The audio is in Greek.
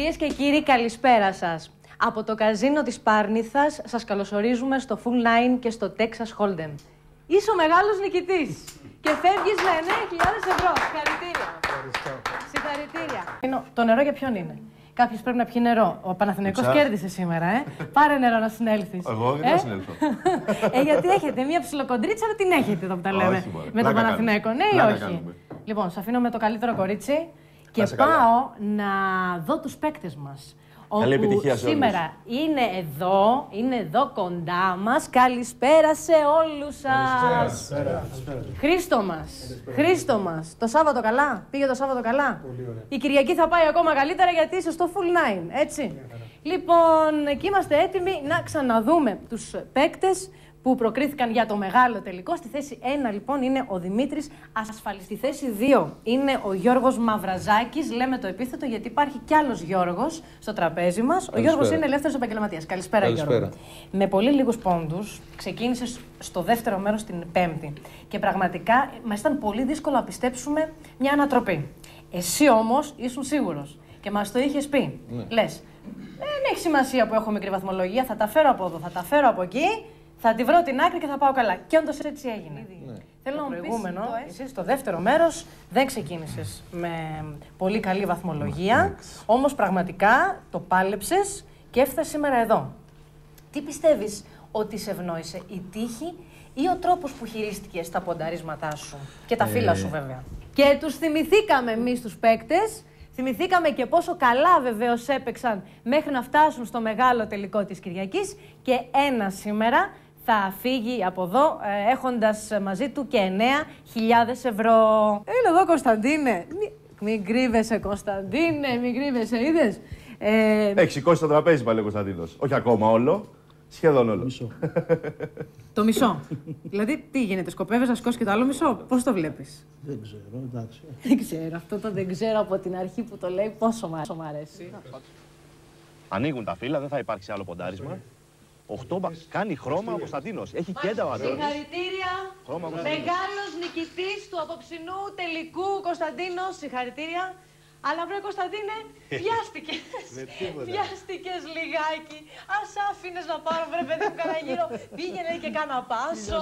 Κυρίες και κύριοι, καλησπέρα σας. Από το καζίνο της Πάρνηθας σας καλωσορίζουμε στο Full Nine και στο Texas Hold'em. Είσαι ο μεγάλος νικητής και φεύγεις με 9.000 ευρώ. Συγχαρητήρια. Συγχαρητήρια. Το νερό για ποιον είναι? Κάποιος πρέπει να πιει νερό. Ο Παναθηναϊκός κέρδισε σήμερα, Πάρε νερό να συνέλθεις. Εγώ δεν θα συνέλθω. Γιατί έχετε μία ψιλοκοντρίτσα, αλλά την έχετε εδώ που τα λέμε. Με τον Παναθηναϊκό, ναι ή όχι? Λοιπόν, σας αφήνω με το καλύτερο κορίτσι και πάω να δω τους παίκτες μας. Καλή επιτυχία σε όλους. Σήμερα είναι εδώ κοντά μας. Καλησπέρα σε όλους σας. Χρήστο μας. Το Σάββατο καλά? Πήγε το Σάββατο καλά? Πολύ ωραία. Η Κυριακή θα πάει ακόμα καλύτερα γιατί είσαι στο Full Nine, έτσι. Λοιπόν, εκεί είμαστε έτοιμοι να ξαναδούμε τους παίκτες που προκρίθηκαν για το μεγάλο τελικό. Στη θέση 1, λοιπόν, είναι ο Δημήτρης Ασφαλής. Στη θέση 2 είναι ο Γιώργος Μαυραζάκης. Λέμε το επίθετο γιατί υπάρχει κι άλλος Γιώργος στο τραπέζι μας. Ο Γιώργος είναι ελεύθερος επαγγελματίας. Καλησπέρα, Γιώργο. Με πολύ λίγους πόντους ξεκίνησες στο δεύτερο μέρος την Πέμπτη. Και πραγματικά μας ήταν πολύ δύσκολο να πιστέψουμε μια ανατροπή. Εσύ όμως ήσουν σίγουρος και μας το είχες πει. Ναι. Λες, δεν έχει σημασία που έχω μικρή βαθμολογία, θα τα φέρω από εδώ, θα τα φέρω από εκεί. Θα τη βρω την άκρη και θα πάω καλά. Και όντως έτσι έγινε. Ναι. Θέλω να προηγούμενο, εσύ στο δεύτερο μέρος δεν ξεκίνησες με πολύ καλή βαθμολογία, όμως πραγματικά το πάλεψες και έφτασες σήμερα εδώ. Τι πιστεύεις ότι σε ευνόησε, η τύχη ή ο τρόπος που χειρίστηκες τα πονταρίσματά σου και τα φύλλα σου βέβαια? Και τους θυμηθήκαμε εμείς τους παίκτες, θυμηθήκαμε και πόσο καλά βεβαίως έπαιξαν μέχρι να φτάσουν στο μεγάλο τελικό της Κυριακής και ένα σήμερα θα φύγει από εδώ έχοντας μαζί του και 9.000 ευρώ. Έλα εδώ, Κωνσταντίνε. Μην κρύβεσαι, Κωνσταντίνε, μην κρύβεσαι, είδες. Έχει σηκώσει το τραπέζι πάλι ο Κωνσταντίνος. Όχι ακόμα όλο, σχεδόν όλο. Μισό. Το μισό. Δηλαδή, τι γίνεται, σκοπεύεις να σηκώσεις και το άλλο μισό? Πώς το βλέπεις? Δεν ξέρω, εντάξει. Δεν ξέρω, αυτό το δεν ξέρω από την αρχή που το λέει, πόσο μ' αρέσει. Ανοίγουν τα φύλλα, δεν θα υπάρξει άλλο ποντάρισμα. 8 κάνει χρώμα ο Κωνσταντίνος. Έχει κέντα ο Αντώνης. Συγχαρητήρια. Μεγάλος νικητής του απόψινού τελικού Κωνσταντίνος. Συγχαρητήρια. Αλλά βρε Κωνσταντίνε, βιάστηκες. Βιάστηκες λιγάκι. Ας άφηνες να πάρω, βρε παιδί μου, κανένα γύρο. Πήγαινε και κάνα πάσο.